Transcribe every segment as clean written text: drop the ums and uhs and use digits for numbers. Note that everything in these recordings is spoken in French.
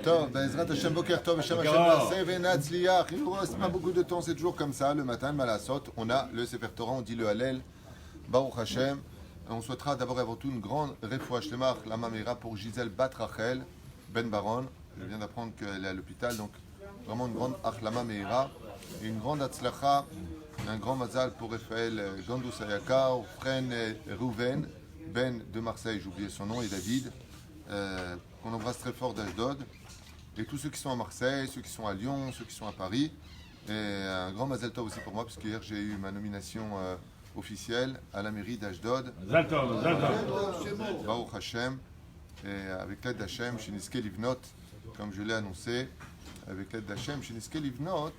Tov, Bezrat Hashem, Boker Tov, Hashem Hashem, Naseh Venatzliach. Il nous reste pas beaucoup de temps, c'est toujours comme ça. Le matin, Malasot, on a le Sefer Torah, on dit le Hallel, Baruch Hashem. On souhaitera d'abord et avant tout une grande refoua shlemah, la mamera pour Gisèle Bat Rachel Ben Baron. Je viens d'apprendre qu'elle est à l'hôpital, donc vraiment une grande achlama meira et une grande atzlacha, un grand mazal pour Raphaël Gandous Ayaka, Fren Rouven Ben de Marseille, j'ai oublié son nom, et David, qu'on embrasse très fort d'Ashdod, et tous ceux qui sont à Marseille, ceux qui sont à Lyon, ceux qui sont à Paris, et un grand mazal tov aussi pour moi, parce qu'hier j'ai eu ma nomination officielle à la mairie d'Ashdod. Baruch Hashem, et avec l'aide d'Hashem, chez Niske Livnot, comme je l'ai annoncé, avec l'aide d'Hachem, chez Niske Livnot,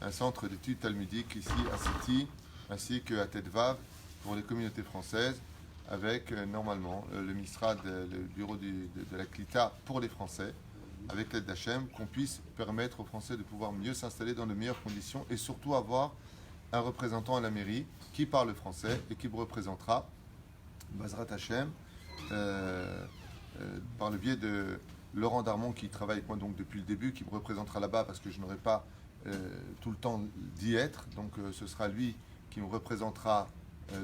un centre d'études talmudiques ici à City, ainsi qu'à Tedvav pour les communautés françaises, avec normalement le Misrad, le bureau de la Klita pour les Français, avec l'aide d'Hachem, qu'on puisse permettre aux Français de pouvoir mieux s'installer dans de meilleures conditions et surtout avoir un représentant à la mairie qui parle français et qui me représentera, Bazrat Hachem, par le biais de Laurent Darmon qui travaille avec moi donc depuis le début, qui me représentera là-bas parce que je n'aurai pas tout le temps d'y être. Donc ce sera lui qui me représentera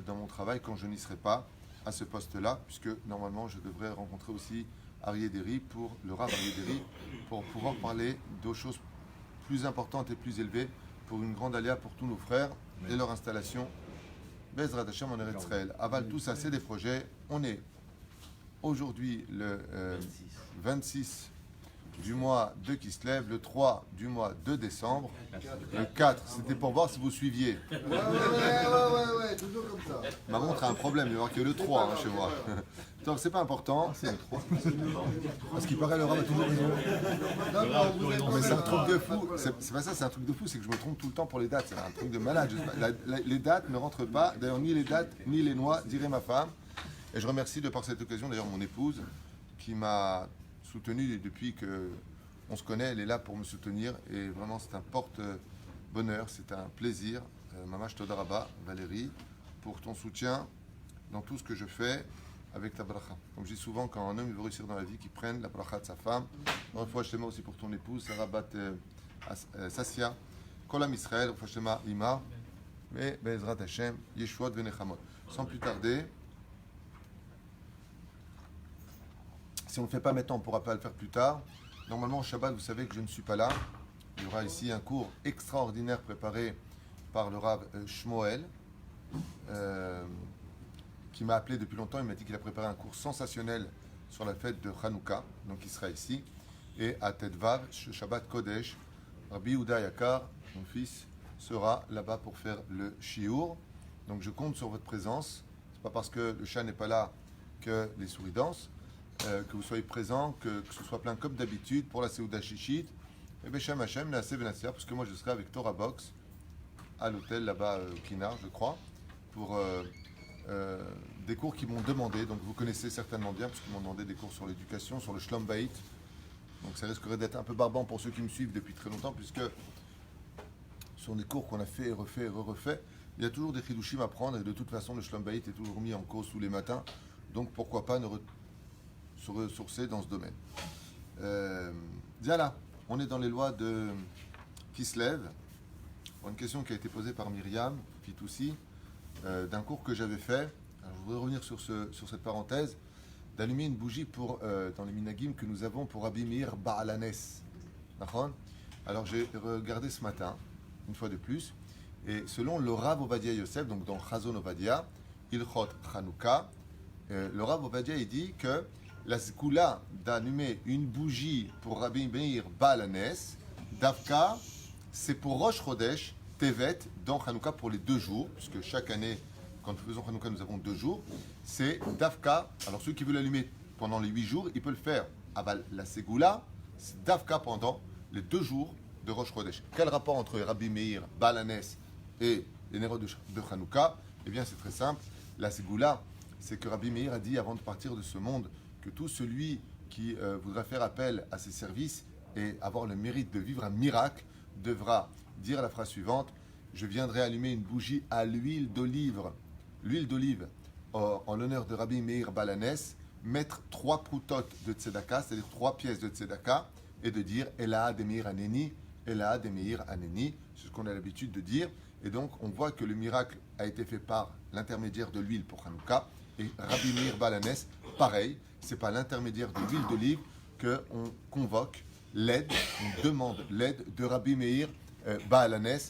dans mon travail quand je n'y serai pas à ce poste-là, puisque normalement je devrais rencontrer aussi Arié Derry pour le Rav Arié Derry pour pouvoir parler de choses plus importantes et plus élevées pour une grande aléa pour tous nos frères et leur installation. Bezrat Hashem en Eretz Israël. Aval, tout ça, c'est des projets. On est aujourd'hui le 26 du mois de Kislev, le 3 du mois de décembre, le 4, c'était pour voir si vous suiviez. Ouais, toujours comme ça. Ma montre a un problème, il va y avoir que le 3 chez moi. Donc c'est pas important. C'est le 3. Parce qu'il paraît le Rav a toujours raison. Non, mais c'est un truc de fou. C'est pas ça, c'est un truc de fou, c'est que je me trompe tout le temps pour les dates. C'est un truc de malade. Les dates ne rentrent pas, d'ailleurs ni les dates, ni les noix, dirait ma femme. Et je remercie de par cette occasion d'ailleurs mon épouse qui m'a soutenu depuis que on se connaît, elle est là pour me soutenir et vraiment c'est un porte-bonheur, c'est un plaisir. Mamash Todaraba, Valérie, pour ton soutien dans tout ce que je fais avec ta bracha. Comme je dis souvent, quand un homme veut réussir dans la vie, qu'il prenne la bracha de sa femme. Une fois je aussi pour ton épouse, Sarah Bat Sassia, Kolam Israël, une fois Ima, mais Bezrat Hashem, Yeshuot Venechamot. Sans plus tarder, si on ne le fait pas maintenant, on ne pourra pas le faire plus tard. Normalement, au Shabbat, vous savez que je ne suis pas là. Il y aura ici un cours extraordinaire préparé par le Rav Shmuel, qui m'a appelé depuis longtemps. Il m'a dit qu'il a préparé un cours sensationnel sur la fête de Hanouka. Donc, il sera ici. Et à Tedvav, Shabbat Kodesh, Rabbi Yehuda Yakar, mon fils, sera là-bas pour faire le shiur. Donc, je compte sur votre présence. Ce n'est pas parce que le chat n'est pas là que les souris dansent. Que vous soyez présents, que ce soit plein comme d'habitude pour la Seuda Shishit, et Beshem Hashem, la Sevenatia, parce que moi je serai avec Torah Box à l'hôtel là-bas, Kinar, je crois, pour des cours qu'ils m'ont demandé. Donc vous connaissez certainement bien, parce qu'ils m'ont demandé des cours sur l'éducation, sur le Shlom Bayit. Donc ça risquerait d'être un peu barbant pour ceux qui me suivent depuis très longtemps, puisque ce sont des cours qu'on a fait et refait et refait. Il y a toujours des chidushim à prendre, et de toute façon le Shlom Bayit est toujours mis en cause tous les matins. Donc pourquoi pas se ressourcer dans ce domaine. Voilà, on est dans les lois de Kislev. Une question qui a été posée par Myriam Fitoussi d'un cours que j'avais fait. Alors, je voudrais revenir sur cette parenthèse d'allumer une bougie pour dans les minagim que nous avons pour Rabbi Meir Baalanes. Alors j'ai regardé ce matin une fois de plus et selon le Rav Ovadia Yosef, donc dans Chazon Ovadia, Ilchot Chanukah, le Rav Ovadia il dit que la zkoula d'allumer une bougie pour Rabbi Meir Baalanes, Davka, c'est pour Rosh Chodesh, Tevet, dans Hanouka pour les 2 jours, puisque chaque année, quand nous faisons Hanouka, nous avons 2 jours. C'est Davka. Alors ceux qui veulent allumer pendant les 8 jours, ils peuvent le faire. La Ségoula, c'est Davka pendant les 2 jours de Rosh Chodesh. Quel rapport entre Rabbi Meir Baalanes et les Nérot de Hanouka? Eh bien, c'est très simple. La Ségoula, c'est que Rabbi Meir a dit avant de partir de ce monde que tout celui qui voudra faire appel à ses services et avoir le mérite de vivre un miracle devra dire la phrase suivante: je viendrai allumer une bougie à l'huile d'olive en l'honneur de Rabbi Meir Baalanes mettre 3 proutotes de tzedaka, c'est-à-dire 3 pièces de tzedaka, et de dire Ela Demeir Aneni, Ela Demeir Aneni, c'est ce qu'on a l'habitude de dire. Et donc, on voit que le miracle a été fait par l'intermédiaire de l'huile pour Hanouka. Et Rabbi Meir Balanes, pareil, c'est par l'intermédiaire de l'huile d'olive qu'on convoque l'aide, on demande l'aide de Rabbi Meir Balanes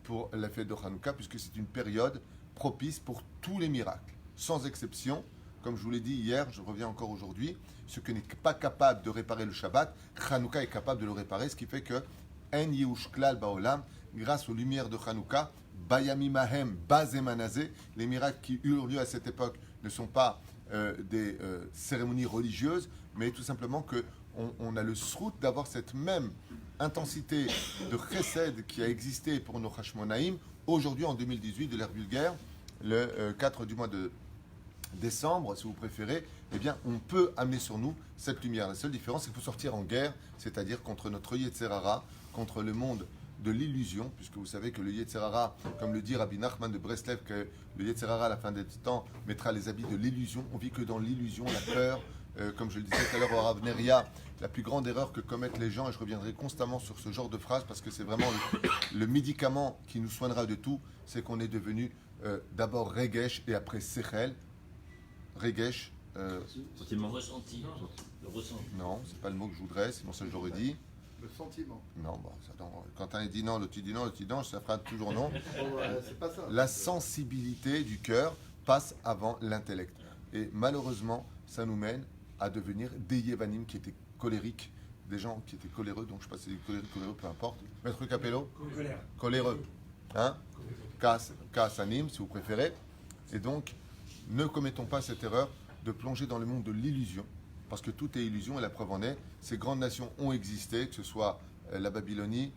pour la fête de Hanouka, puisque c'est une période propice pour tous les miracles, sans exception. Comme je vous l'ai dit hier, je reviens encore aujourd'hui, ce qui n'est pas capable de réparer le Shabbat, Hanouka est capable de le réparer, ce qui fait que En Yehush Klal Baolam, grâce aux lumières de Hanouka, Bayami Mahem, Bazemanazé, les miracles qui eurent lieu à cette époque ne sont pas des cérémonies religieuses, mais tout simplement qu'on a le srout d'avoir cette même intensité de chesed qui a existé pour nos Hashmonaïm, aujourd'hui en 2018 de l'ère vulgaire, le 4 du mois de décembre, si vous préférez, eh bien, on peut amener sur nous cette lumière. La seule différence, c'est qu'il faut sortir en guerre, c'est-à-dire contre notre Yetzerara, contre le monde de l'illusion, puisque vous savez que le Yetzerara, comme le dit Rabbi Nachman de Breslev, que le Yetzerara, à la fin des temps, mettra les habits de l'illusion. On vit que dans l'illusion, la peur, comme je le disais tout à l'heure au Rav Neria, la plus grande erreur que commettent les gens, et je reviendrai constamment sur ce genre de phrase, parce que c'est vraiment le médicament qui nous soignera de tout, c'est qu'on est devenu d'abord Regesh et après Sechel. Regesh. Sentiment. Ressenti. Le ressenti. Non, c'est pas le mot que je voudrais, sinon ça je l'aurais dit. Le sentiment. Non, bon, ça, non. Quand un dit non, l'autre dit non, l'autre dit non, ça fera toujours non. C'est pas ça. La sensibilité du cœur passe avant l'intellect. Et malheureusement, ça nous mène à devenir des Yevanim qui étaient colériques, des gens qui étaient coléreux, donc je ne sais pas si c'est coléreux, peu importe. Maître Capello. Coléreux. Hein? Kassanim, si vous préférez. Et donc, ne commettons pas cette erreur de plonger dans le monde de l'illusion, parce que tout est illusion et la preuve en est. Ces grandes nations ont existé, que ce soit la Babylonie,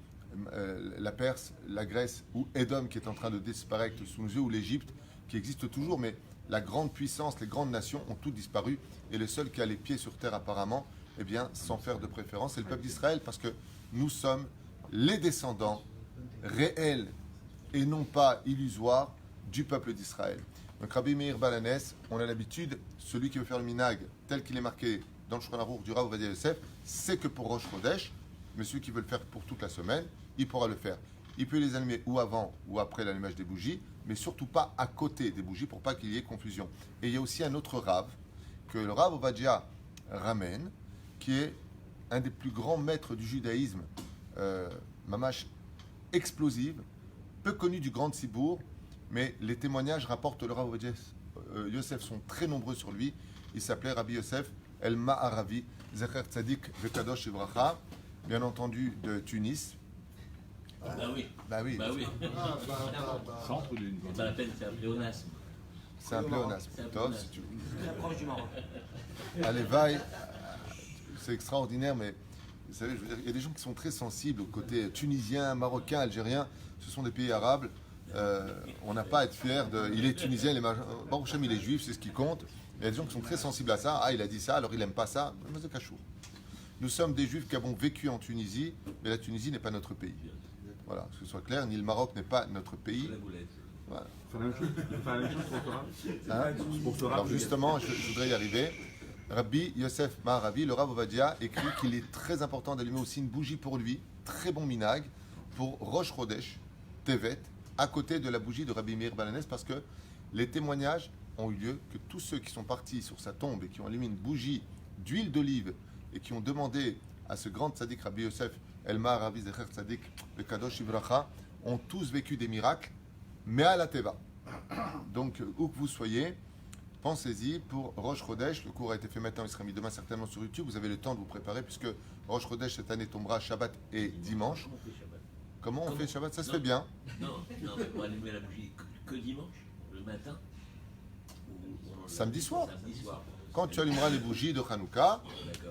la Perse, la Grèce ou Édom qui est en train de disparaître sous nos yeux, ou l'Égypte qui existe toujours, mais la grande puissance, les grandes nations ont toutes disparu et le seul qui a les pieds sur terre apparemment, eh bien, sans faire de préférence, c'est le peuple d'Israël, parce que nous sommes les descendants réels et non pas illusoires du peuple d'Israël. Donc Rabbi Meir Balanes, on a l'habitude, celui qui veut faire le minag tel qu'il est marqué dans le Shulchan Aruch du Rav Ovadia Yosef, c'est que pour Rosh Chodesh, mais celui qui veut le faire pour toute la semaine, il pourra le faire. Il peut les allumer ou avant ou après l'allumage des bougies, mais surtout pas à côté des bougies pour pas qu'il y ait confusion. Et il y a aussi un autre Rav, que le Rav Ovadia ramène, qui est un des plus grands maîtres du judaïsme, mamash explosive, peu connu du grand Tzibour, mais les témoignages rapportent le Rav Ovadia Yosef sont très nombreux sur lui. Il s'appelait Rabbi Yosef El Ma'aravi, Zecher Tzadik Vekadosh Ivracha, bien entendu de Tunis. Bah oui. Bah oui. Bah oui. Centre d'une. C'est pas la peine, c'est un pléonasme. C'est un pléonasme. C'est un Tov, pléonasme. si tu veux. Très proche du Maroc. Allez, vaille. C'est extraordinaire, mais vous savez, je veux dire, il y a des gens qui sont très sensibles au côté tunisien, marocain, algérien. Ce sont des pays arabes. On n'a pas à être fier de. Il est tunisien, Baruch Hashem, il est juif, c'est ce qui compte. Il y a des gens qui sont très sensibles à ça. Ah, il a dit ça, alors il n'aime pas ça. Mais c'est cachou. Nous sommes des juifs qui avons vécu en Tunisie, mais la Tunisie n'est pas notre pays. Voilà, que ce soit clair, ni le Maroc n'est pas notre pays. Voilà. Il faut faire la même chose pour Torah. Hein? Pour Torah. Alors justement, je voudrais y arriver. Rabbi Yosef Ma'aravi, le Rav Ovadia, écrit qu'il est très important d'allumer aussi une bougie pour lui, très bon minag, pour Rosh Chodesh, Tevet, à côté de la bougie de Rabbi Meir Balanes, parce que les témoignages ont eu lieu que tous ceux qui sont partis sur sa tombe et qui ont allumé une bougie d'huile d'olive et qui ont demandé à ce grand tzaddik Rabbi Yosef El Ma'aravi Zecher Tzaddik le Kadosh Ivracha ont tous vécu des miracles, mais à la Teva. Donc, où que vous soyez, pensez-y pour Rosh Chodesh. Le cours a été fait maintenant, il sera mis demain certainement sur YouTube. Vous avez le temps de vous préparer puisque Rosh Chodesh cette année tombera Shabbat et dimanche. Comment on fait Shabbat? Ça se fait bien. Non, mais pour allumer la bougie que dimanche, le matin. Samedi soir. Samedi soir. Quand tu allumeras les bougies de Hanouka,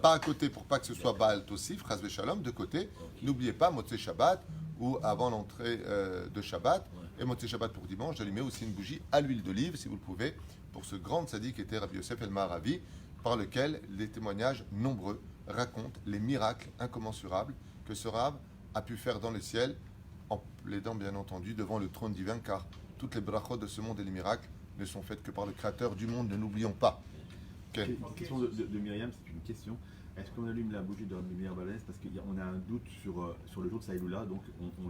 pas à côté pour pas que ce soit Baal Tosif, Chas Veshalom, de côté. N'oubliez pas Motzei Shabbat ou avant l'entrée de Shabbat et Motzei Shabbat pour dimanche, d'allumer aussi une bougie à l'huile d'olive si vous le pouvez pour ce grand tzaddik qui était Rabbi Yosef El Ma'aravi, par lequel les témoignages nombreux racontent les miracles incommensurables que ce Rav a pu faire dans le ciel, en plaidant bien entendu devant le trône divin, car toutes les brachot de ce monde et les miracles ne sont faites que par le Créateur du monde, ne l'oublions pas. Quel Une question de Myriam, c'est une question. Est-ce qu'on allume la bougie de Rabbi Meir Balanès parce qu'on a un doute sur le jour de sa Iloula, donc on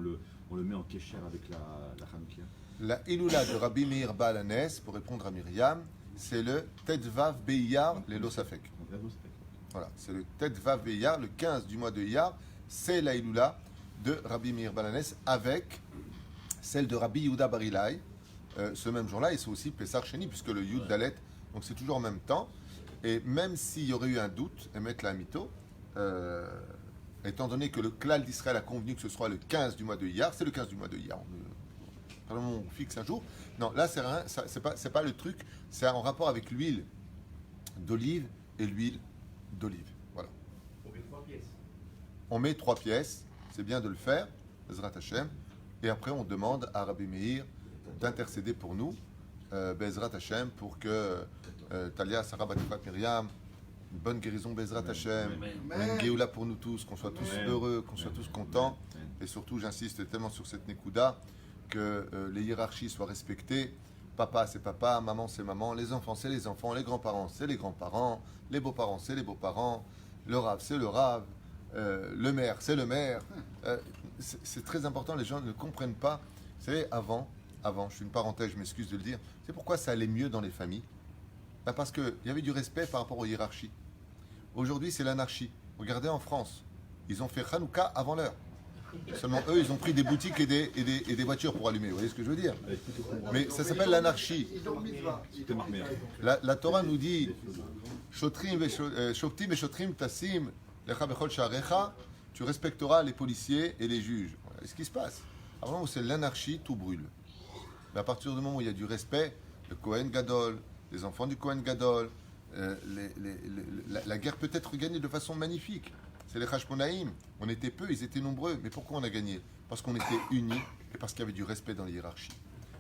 le met en kécher avec la Hanoukia? La Iloula de Rabbi Meir Baal HaNes, pour répondre à Myriam, c'est le Tetvav Beiyar Lelo Safek. Donc là, c'est Voilà, c'est le Tetvav Beiyar, le 15 du mois de Iyar, c'est la Iloula de Rabbi Meir Baal HaNes avec celle de Rabbi Yehuda Bar Ilai, ce même jour-là, et c'est aussi Pessar Sheni, puisque le Yud Dalet, donc c'est toujours en même temps. Et même s'il y aurait eu un doute, émettre la mytho, étant donné que le Klal d'Israël a convenu que ce soit le 15 du mois de Iyar, c'est le 15 du mois de Iyar. On fixe un jour. Non, là, c'est pas le truc, c'est en rapport avec l'huile d'olive et l'huile d'olive. Voilà. On met 3 pièces. On met 3 pièces, c'est bien de le faire, Bezrat Hashem, et après on demande à Rabbi Meir d'intercéder pour nous, Bezrat Hashem, pour que Talia, Sarah, Batifat, Myriam, une bonne guérison, Bezrat Hashem, une Géoula pour nous tous, qu'on soit tous heureux, qu'on soit tous contents, et surtout, j'insiste tellement sur cette Nekuda, que les hiérarchies soient respectées. Papa, c'est papa, maman, c'est maman, les enfants, c'est les enfants, les grands-parents, c'est les grands-parents, les beaux-parents, c'est les beaux-parents, le rave, c'est le rave, le maire, c'est le maire. C'est très important, les gens ne comprennent pas. Vous savez, avant, je fais une parenthèse, je m'excuse de le dire, c'est pourquoi ça allait mieux dans les familles. Parce qu'il y avait du respect par rapport aux hiérarchies. Aujourd'hui, c'est l'anarchie. Regardez en France, ils ont fait Hanouka avant l'heure. Seulement eux, ils ont pris des boutiques et des voitures pour allumer. Vous voyez ce que je veux dire? Mais ça s'appelle l'anarchie. La Torah nous dit Shoftim et Shotrim Tassim Lecha Bechol Sha'arecha, tu respecteras les policiers et les juges. Voilà ce qui se passe. À un moment où c'est l'anarchie, tout brûle. Mais à partir du moment où il y a du respect, le Kohen Gadol, les enfants du Kohen Gadol, la guerre peut être gagnée de façon magnifique. C'est les Hashmonaïm. On était peu, ils étaient nombreux. Mais pourquoi on a gagné? Parce qu'on était unis et parce qu'il y avait du respect dans les hiérarchies.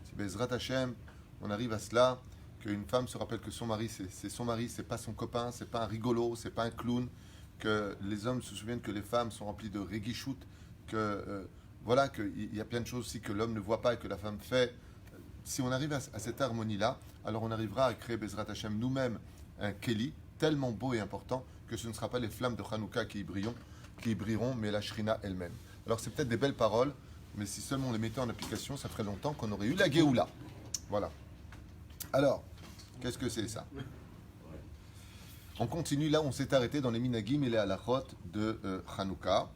C'est Bezrat Hashem, on arrive à cela, qu'une femme se rappelle que son mari, c'est son mari, c'est pas son copain, c'est pas un rigolo, c'est pas un clown, que les hommes se souviennent que les femmes sont remplies de regichout, que voilà, qu'il y a plein de choses aussi que l'homme ne voit pas et que la femme fait. Si on arrive à cette harmonie-là, alors on arrivera à créer Bezrat Hashem nous-mêmes un Kéli tellement beau et important que ce ne sera pas les flammes de Hanouka qui y brilleront, mais la Shrina elle-même. Alors c'est peut-être des belles paroles, mais si seulement on les mettait en application, ça ferait longtemps qu'on aurait eu la Géoula. Voilà. Alors, qu'est-ce que c'est ça? On continue là, on s'est arrêté dans les minagim et les halachot de Hanouka.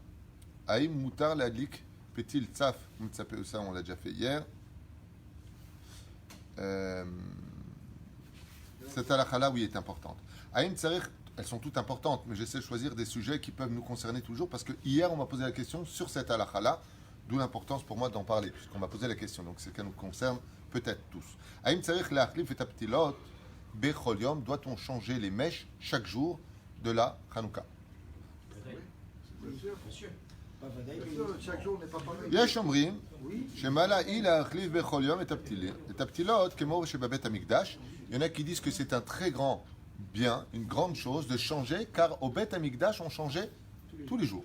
Aïm mutar l'adlik petil tsaf mutsape, ça on l'a déjà fait hier. Cette halakha-là, oui, est importante. Aïm tsarich, elles sont toutes importantes, mais j'essaie de choisir des sujets qui peuvent nous concerner toujours, parce que hier, on m'a posé la question sur cette halakha-là, d'où l'importance pour moi d'en parler, puisqu'on m'a posé la question, donc c'est qu'elle nous concerne peut-être tous. Aïm tsarich la'achlif et aptilot bechol yom, doit-on changer les mèches chaque jour de la Hanouka? Bien sûr. Bien sûr. Bien sûr, chaque jour n'est pas pareil. יש אומרים Oui. שמלאי להחליף בכל יום את הפתילות כמו שבבית המקדש. Il y en a qui disent que c'est un très grand bien, une grande chose de changer, car au Bet Amikdash on changeait tous les jours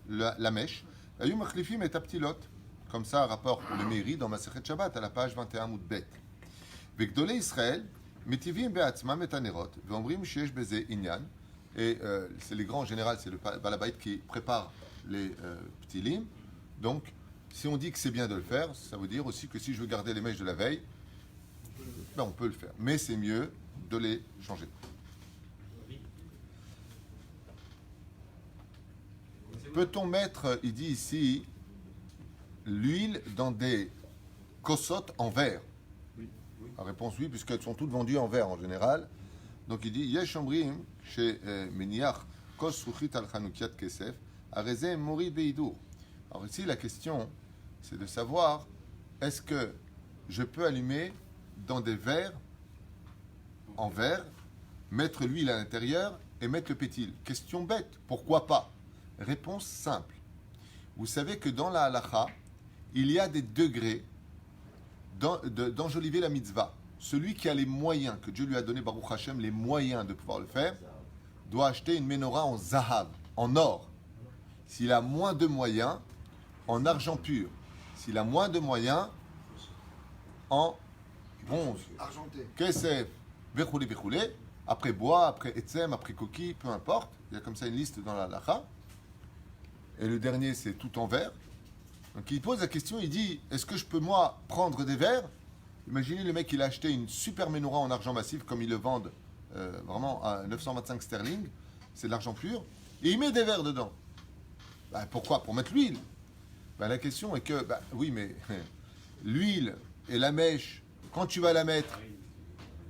la mèche. היו מחליפים את הפתילות. Comme ça rapporte le Meiri dans Masechet Shabbat à la page 21 עמוד ב'. וגדולי ישראל מטיבים בעצמם את הנרות ואומרים שיש בזה עניין. Et c'est les grands en général, c'est le Balabait qui prépare les ptilim. Donc, si on dit que c'est bien de le faire, ça veut dire aussi que si je veux garder les mèches de la veille, ben on peut le faire. Mais c'est mieux de les changer. Peut-on mettre, il dit ici, l'huile dans des kosot en verre? La réponse oui, puisqu'elles sont toutes vendues en verre en général. Donc il dit, Yesh omrim chez Meniach kos ruchit al chanukiat kesef areze mori beidur. Alors ici la question c'est de savoir est-ce que je peux allumer dans des verres en verre, mettre l'huile à l'intérieur et mettre le pétil? Question bête, pourquoi pas? Réponse simple. Vous savez que dans la halacha, il y a des degrés d'enjoliver la mitzvah. Celui qui a les moyens, que Dieu lui a donné, Baruch Hashem, les moyens de pouvoir le faire, doit acheter une menorah en zahav, en or. S'il a moins de moyens, en argent pur. S'il a moins de moyens, en bronze. Argenté. Kesef, bechoulé, bechoulé. après bois, après etzem, après coquille, peu importe. Il y a comme ça une liste dans la halakha. Et le dernier, c'est tout en verre. Donc il pose la question, il dit, est-ce que je peux moi prendre des verres? Imaginez le mec, il a acheté une super menorah en argent massif, comme ils le vendent vraiment à 925 sterling, c'est de l'argent pur, et il met des verres dedans. Ben, pourquoi? Pour mettre l'huile. Ben, la question est que, oui, mais l'huile et la mèche, quand tu vas la mettre,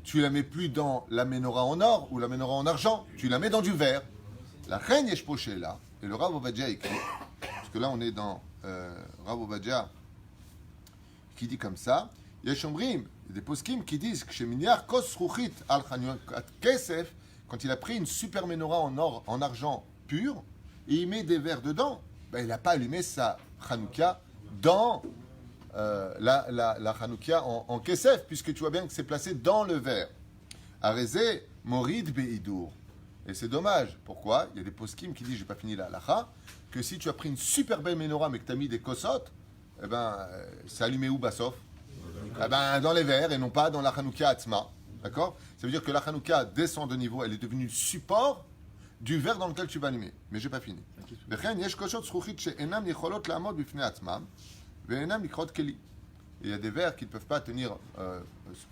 tu la mets plus dans la menorah en or ou la menorah en argent, tu la mets dans du verre. La reine Yeshpoché là, et le Rav Ovadia écrit, parce que là on est dans Rav Ovadia qui dit comme ça, Yeshomrim, il y a des poskim qui disent que chez Minyar Kos Ruchit al Chanukat Kesef, quand il a pris une super menorah en or, en argent pur, et il met des verres dedans, ben, il n'a pas allumé sa Hanouka dans la Hanouka en Kesef, puisque tu vois bien que c'est placé dans le verre. Arezé, Morid Beidour. Et c'est dommage. Pourquoi? Il y a des poskim qui disent, j'ai pas fini la halacha, que si tu as pris une super belle menorah mais que tu as mis des kosot, eh ben, c'est allumé où, Bassof? Eh ben, dans les verres et non pas dans la Hanouka Atzma. D'accord? Ça veut dire que la Hanouka descend de niveau, elle est devenue le support du verre dans lequel tu vas allumer. Mais j'ai pas fini. Il y a des verres qui ne peuvent pas tenir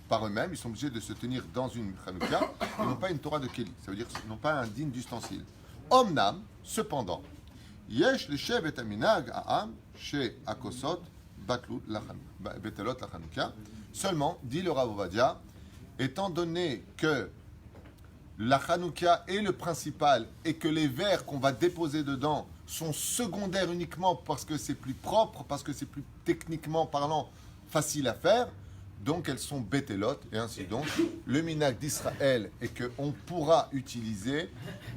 par eux-mêmes, ils sont obligés de se tenir dans une Hanouka, ils n'ont pas une Torah de Keli, ça veut dire qu'ils n'ont pas un digne d'ustensile. Omnam, cependant, Yesh le Shev et Aminag Aam, chez Akosot, Betelot la Hanouka, seulement, dit le Rav Ovadia, étant donné que la Hanouka est le principal et que les verres qu'on va déposer dedans sont secondaires uniquement parce que c'est plus propre, parce que c'est plus techniquement parlant facile à faire, donc elles sont bétélotes et ainsi donc. Le minag d'Israël est qu'on pourra utiliser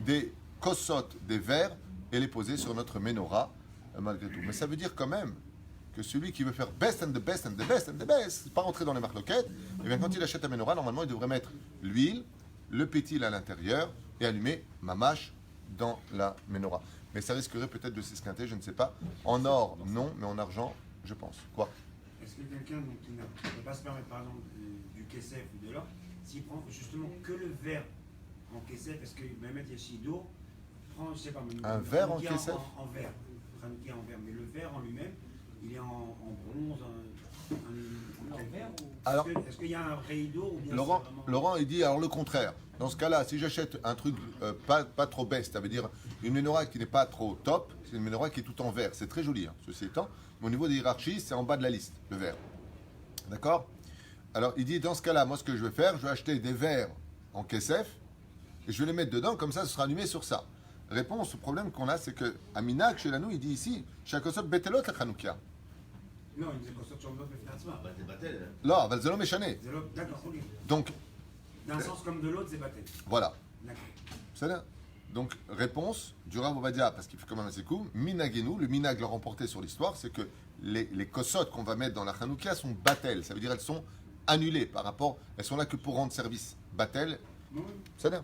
des kossotes, des verres et les poser sur notre menorah malgré tout. Mais ça veut dire quand même que celui qui veut faire best and the best and the best and the best, pas rentrer dans les marloquettes, et bien quand il achète un menorah, normalement il devrait mettre l'huile, le pétil à l'intérieur et allumer mamash dans la menorah. Mais ça risquerait peut-être de s'esquinter, je ne sais pas. En or, non, mais en argent, je pense. Quoi? Est-ce que quelqu'un qui ne peut pas se permettre, par exemple, du kesef ou de l'or, s'il prend justement que le verre en kesef, est-ce que Mehmet Yeshido prend, je sais pas, un verre en kesef en verre, Hanouka en verre, mais le verre en lui-même, il est en bronze, alors, est-ce qu'il y a un réido ou bien Laurent, il dit alors le contraire. Dans ce cas-là, si j'achète un truc pas trop best, ça veut dire une menorah qui n'est pas trop top, c'est une menorah qui est tout en verre. C'est très joli, hein, ceci étant. Mais au niveau des hiérarchies, c'est en bas de la liste, le verre. D'accord? Alors, il dit dans ce cas-là, moi, ce que je vais faire, je vais acheter des verres en kesef et je vais les mettre dedans, comme ça, ce sera allumé sur ça. Réponse au problème qu'on a, c'est que Aminak, chez nous, il dit ici, Shakosot Betelot la Hanouka. Non, il dit qu'on sort de Là, Valzelo Meshane. D'accord, ok. Donc, d'un sens comme de l'autre, c'est bâtel. voilà. D'accord. C'est là. Donc, réponse du Rav Ovadia, parce qu'il fait quand même assez cool. Minagenu, le minag l'a remporté sur l'histoire, c'est que les kossotes qu'on va mettre dans la Hanouka sont batel. Ça veut dire elles sont annulées par rapport. Elles sont là que pour rendre service. Batel, c'est là.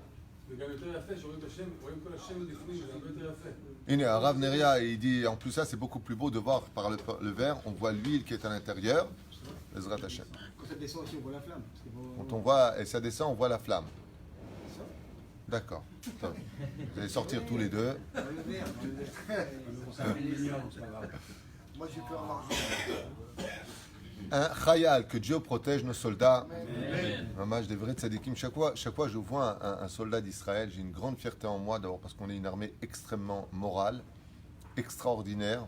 Rav Neria, il dit en plus ça, c'est beaucoup plus beau de voir par le verre, on voit l'huile qui est à l'intérieur. Ezrat Hashem. Quand ça descend aussi, on voit la flamme. Quand on voit, et ça descend, on voit la flamme. D'accord. Vous allez sortir tous les deux. Moi, j'ai peur en argent. Un chayal, que Dieu protège nos soldats. Maman, je devrais tzadikim. Chaque fois je vois un soldat d'Israël, j'ai une grande fierté en moi, d'abord parce qu'on est une armée extrêmement morale, extraordinaire.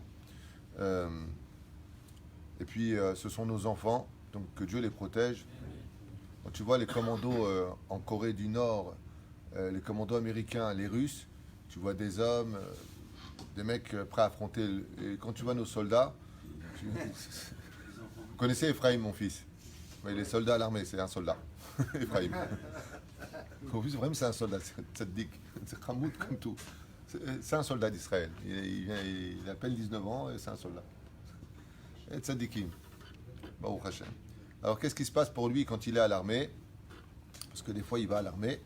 Et puis, ce sont nos enfants, donc que Dieu les protège. Quand tu vois les commandos en Corée du Nord, les commandos américains, les Russes, tu vois des hommes, des mecs prêts à affronter. Et quand tu vois nos soldats, vous connaissez Ephraim, mon fils? Il est soldat à l'armée, c'est un soldat. Ephraim. En plus, Ephraim, c'est un soldat, c'est tzaddik, c'est Khamoud comme tout. C'est un soldat d'Israël. Il a à peine 19 ans et c'est un soldat. Et tzaddikim. Baruch Hashem. Alors, qu'est-ce qui se passe pour lui quand il est à l'armée? Parce que des fois, il va à l'armée.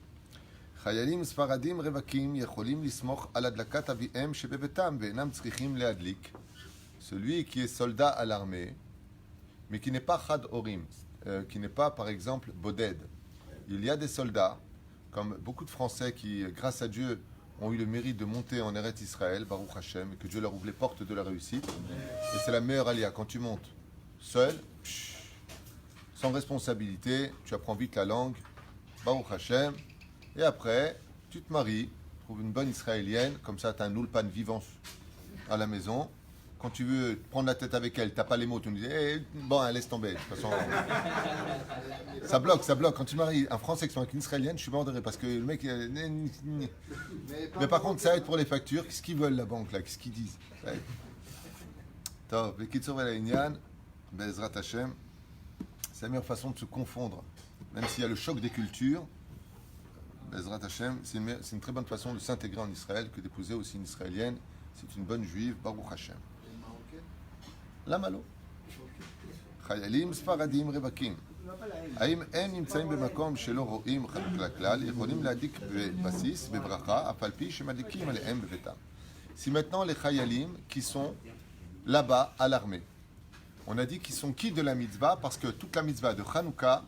חיילים ספרדים רווקים יכולים לסמוך על הדלקת אביהם שבביתם ואינם צריכים להדליק. Celui qui est soldat à l'armée, mais qui n'est pas chad orim, qui n'est pas par exemple boded. Il y a des soldats comme beaucoup de Français qui, grâce à Dieu, ont eu le mérite de monter en Eretz Israël, Baruch Hashem, et que Dieu leur ouvre les portes de la réussite. Et c'est la meilleure alia. Quand tu montes seul, sans responsabilité, tu apprends vite la langue, Baruch Hashem, et après, tu te maries, trouves une bonne Israélienne, comme ça tu as un ulpan vivant à la maison. Quand tu veux prendre la tête avec elle, tu n'as pas les mots, tu nous dis bon, laisse tomber. De toute façon, ça bloque. Quand tu maries un Français qui sont avec une Israélienne, je suis mort de rire parce que le mec. Mais par contre, ça aide pour les factures. Qu'est-ce qu'ils veulent la banque là? Qu'est-ce qu'ils disent? Top. Les Kitzur Velayinyan, Bezrat Hashem, c'est la meilleure façon de se confondre. Même s'il y a le choc des cultures, Bezrat Hashem, c'est une très bonne façon de s'intégrer en Israël que d'épouser aussi une Israélienne. C'est une bonne juive, Baruch Hashem. למה לא? חיילים ספרדים רווקים. האם הם נמצאים במקום שלא רואים חנוכה כלל, יכולים להדליק בבסיס, בברכה, אף על פי שמדליקים עליהם בביתם. Si maintenant les chayalim qui sont là-bas à l'armée, on a dit qu'ils sont qui de la mitzvah parce que toute la mitzvah de Hanouka,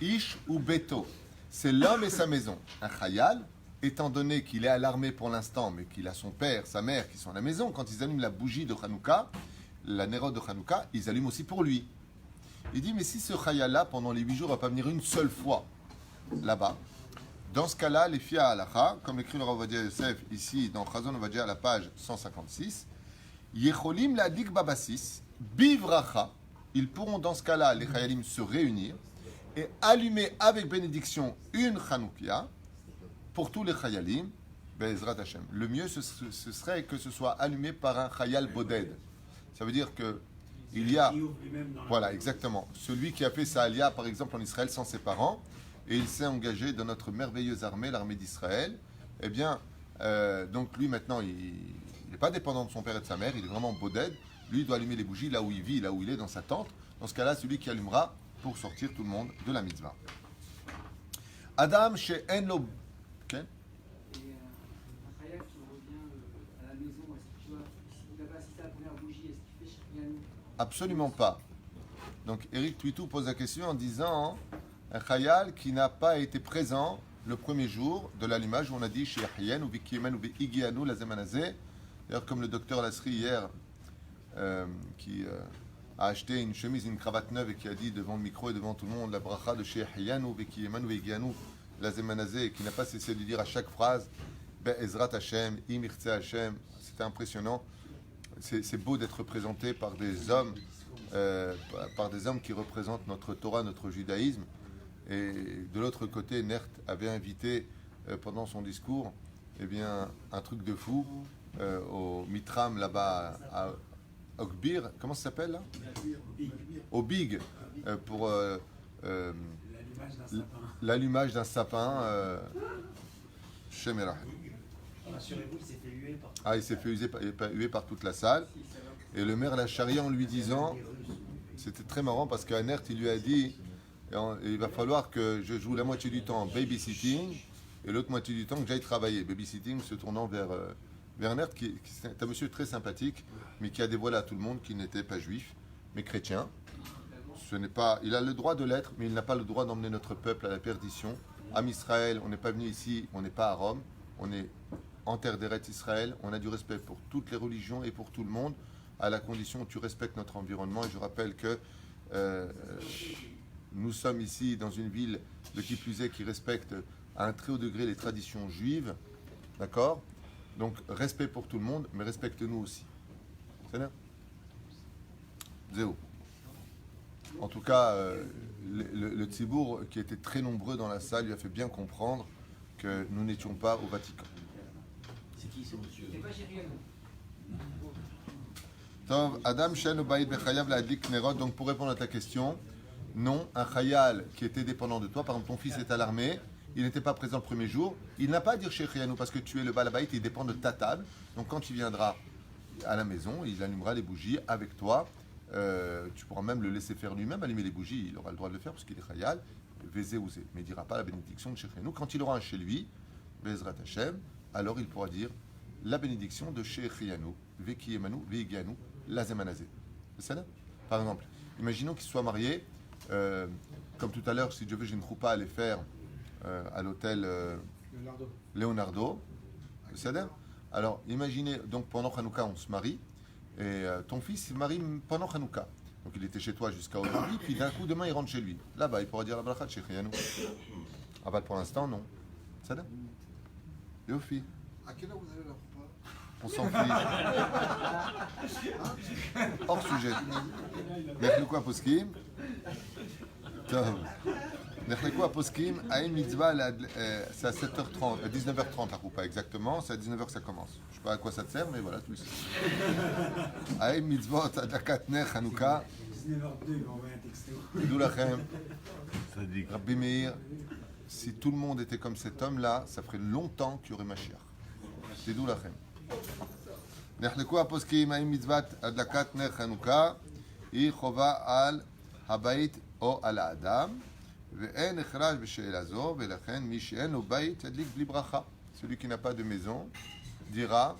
Ish ou Beto, c'est l'homme et sa maison. Un chayal, étant donné qu'il est à l'armée pour l'instant, mais qu'il a son père, sa mère qui sont à la maison, quand ils allument la bougie de Hanouka, la Nérot de Hanouka, ils allument aussi pour lui. Il dit, mais si ce chayal-là, pendant les 8 jours, ne va pas venir une seule fois là-bas, dans ce cas-là, les Fia Halacha, comme l'écrit le Rav Ovadia Yosef, ici, dans Chazon Ovadia, à la page 156, Yecholim ladik babasis, bivracha, ils pourront dans ce cas-là, les chayalim, se réunir et allumer avec bénédiction une Hanoukia pour tous les chayalim, Be'ezrat Hashem. Le mieux, ce serait que ce soit allumé par un chayal boded. Ça veut dire que il y a, voilà, exactement, celui qui a fait sa alia, par exemple, en Israël sans ses parents, et il s'est engagé dans notre merveilleuse armée, l'armée d'Israël. Eh bien, donc lui maintenant, il n'est pas dépendant de son père et de sa mère, il est vraiment boded. Lui, il doit allumer les bougies là où il vit, là où il est, dans sa tente. Dans ce cas-là, celui qui allumera pour sortir tout le monde de la mitzvah. Adam chez Enlo. Et un khayal qui revient à la maison, est-ce que tu vois, s'il n'a pas assisté à la première bougie, est-ce qu'il fait Shriyanou? Absolument pas. Donc Eric Twitou pose la question en disant un khayal qui n'a pas été présent le premier jour de l'allumage où on a dit chez Yahiyen ou Vikiemen ou Igianou la Zemanazé. D'ailleurs, comme le docteur Lasri hier qui a acheté une chemise, une cravate neuve et qui a dit devant le micro et devant tout le monde la bracha de chez Yahiyen ou Vikiemen ou Igianou la Zemanazé et qui n'a pas cessé de dire à chaque phrase Be'ezrat Hashem, Imirtze Hashem. C'était impressionnant. C'est beau d'être présenté par des hommes qui représentent notre Torah, notre judaïsme. Et de l'autre côté, Nert avait invité pendant son discours un truc de fou au Mitram là-bas à Ogbir. Comment ça s'appelle là? Au Big pour l'allumage d'un sapin. Shemerah. Rassurez-vous, il s'est fait huer par. Ah, il s'est fait huer par toute la salle. Et le maire l'a charrié en lui disant, c'était très marrant parce qu'à Nert, il lui a dit, il va falloir que je joue la moitié du temps en babysitting et l'autre moitié du temps que j'aille travailler. Babysitting se tournant vers Nert, qui est un monsieur très sympathique, mais qui a dévoilé à tout le monde qu'il n'était pas juif, mais chrétien. Il a le droit de l'être, mais il n'a pas le droit d'emmener notre peuple à la perdition. Am Israël, on n'est pas venu ici, on n'est pas à Rome, on est en terre d'Eretz Israël, on a du respect pour toutes les religions et pour tout le monde, à la condition où tu respectes notre environnement. Et je rappelle que nous sommes ici dans une ville, de qui plus est, qui respecte à un très haut degré les traditions juives. D'accord? Donc, respect pour tout le monde, mais respecte-nous aussi. C'est là? Zéro. En tout cas, le Tzibour, qui était très nombreux dans la salle, lui a fait bien comprendre que nous n'étions pas au Vatican. C'est qui ce monsieur? C'est pas Shriyanou. Adam Shen ou Baïd Bechayav la Adlik Nerot. Donc pour répondre à ta question, non, un Chayal qui était dépendant de toi, par exemple ton fils est à l'armée, il n'était pas présent le premier jour, il n'a pas à dire chez Chayanou parce que tu es le Balabait, il dépend de ta table. Donc quand il viendra à la maison, il allumera les bougies avec toi. Tu pourras même le laisser faire lui-même, allumer les bougies, il aura le droit de le faire parce qu'il est Chayal, Vézé ou Zé. Mais il ne dira pas la bénédiction de chez Chayanou. Quand il aura un chez lui, Bezrat Hashem, alors il pourra dire la bénédiction de chez Chayanou, Veki Emanou, Veigianou, la Zemanazé. C'est ça là? Par exemple, imaginons qu'il soit marié, comme tout à l'heure, si Dieu veut, j'ai une choupa à aller faire à l'hôtel Leonardo. Leonardo. C'est-à-dire, alors imaginez, donc pendant Hanouka on se marie, et ton fils se marie pendant Hanouka. Donc il était chez toi jusqu'à aujourd'hui, puis d'un coup demain il rentre chez lui. Là-bas il pourra dire la bracha de Shechianu. Ah bah pour l'instant non. C'est-à-dire Yofi, À quelle heure vous allez leur repas? on s'en fiche. Hors sujet. Nechleku Poskim. Tov. Nechleku Poskim, Aïm Mitzvah, c'est à 7h30, à 19h30 la roupa exactement, c'est à 19h que ça commence. Je sais pas à quoi ça te sert, mais voilà, tout ici. Aïm Mitzvot, Adlakat Ner Hanouka, 19h02, il m'a envoyé un texto. Idou Lachem, Rabbi Meir, si tout le monde était comme cet homme-là, ça ferait longtemps qu'il y aurait Mashiach. Idou Lachem. נחלקו הפוסקים האם מצוות הדלקת נר חנוכה היא חובה על הבית או על האדם ואין הכרח בשאלה זו ולכן מי שאין לו בית ידליק בלי ברכה. Celui qui n'a pas de maison dira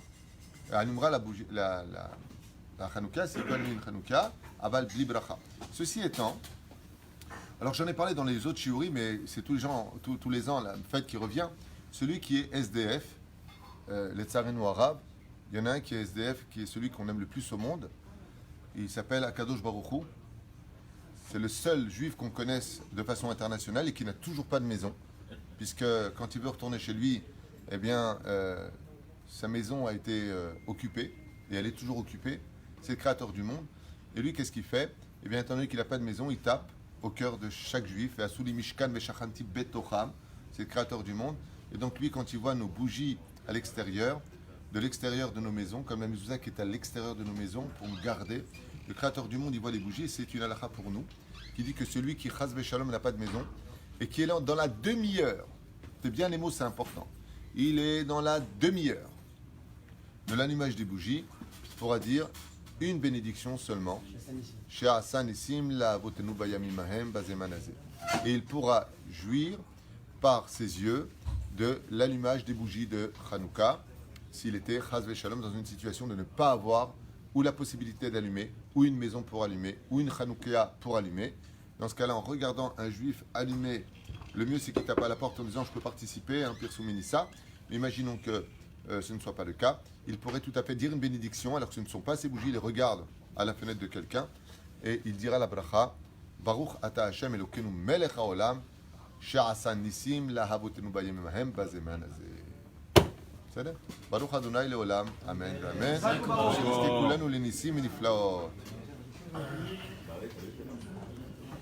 allumera la bougie la Hanouka, c'est pas une Hanouka, aval bli bracha. Ceci étant, alors j'en ai parlé dans les autres shiuri, mais c'est tous les ans la fête qui revient. Celui qui est SDF, les tsarinu arabes. Il y en a un qui est SDF, qui est celui qu'on aime le plus au monde. Il s'appelle Akadosh Baruch Hu. C'est le seul juif qu'on connaisse de façon internationale et qui n'a toujours pas de maison. Puisque quand il veut retourner chez lui, eh bien, sa maison a été occupée. Et elle est toujours occupée. C'est le créateur du monde. Et lui, qu'est-ce qu'il fait? Eh bien, étant donné qu'il n'a pas de maison, il tape au cœur de chaque juif. Et Asuli Mishkan Veshachanti Betocham. C'est le créateur du monde. Et donc lui, quand il voit nos bougies à l'extérieur, de l'extérieur de nos maisons, comme la mezouza qui est à l'extérieur de nos maisons, pour nous garder. Le créateur du monde, il voit les bougies, et c'est une halakha pour nous, qui dit que celui qui chas v'shalom n'a pas de maison, et qui est là dans la demi-heure, c'est bien les mots, c'est important, il est dans la demi-heure de l'allumage des bougies, pourra dire une bénédiction seulement, chez Hassan Nissim, la votenu bayamim mahem bazeman hazeh. Et il pourra jouir par ses yeux de l'allumage des bougies de Hanouka, s'il était chas v'shalom dans une situation de ne pas avoir ou la possibilité d'allumer, ou une maison pour allumer, ou une chanoukia pour allumer. Dans ce cas-là, en regardant un juif allumer, le mieux c'est qu'il tape à la porte en disant je peux participer, un Pirsou Ménissa. Mais imaginons que ce ne soit pas le cas. Il pourrait tout à fait dire une bénédiction alors que ce ne sont pas ses bougies. Il les regarde à la fenêtre de quelqu'un et il dira la bracha Baruch ata Hashem Elokeinu melech haolam she'asa nisim lahavotenu bayamim hahem bazeman hazeh. בסדר? ברוך אדוני לעולם, אמן ואמן. שנזכה כולנו לניסים ונפלאות.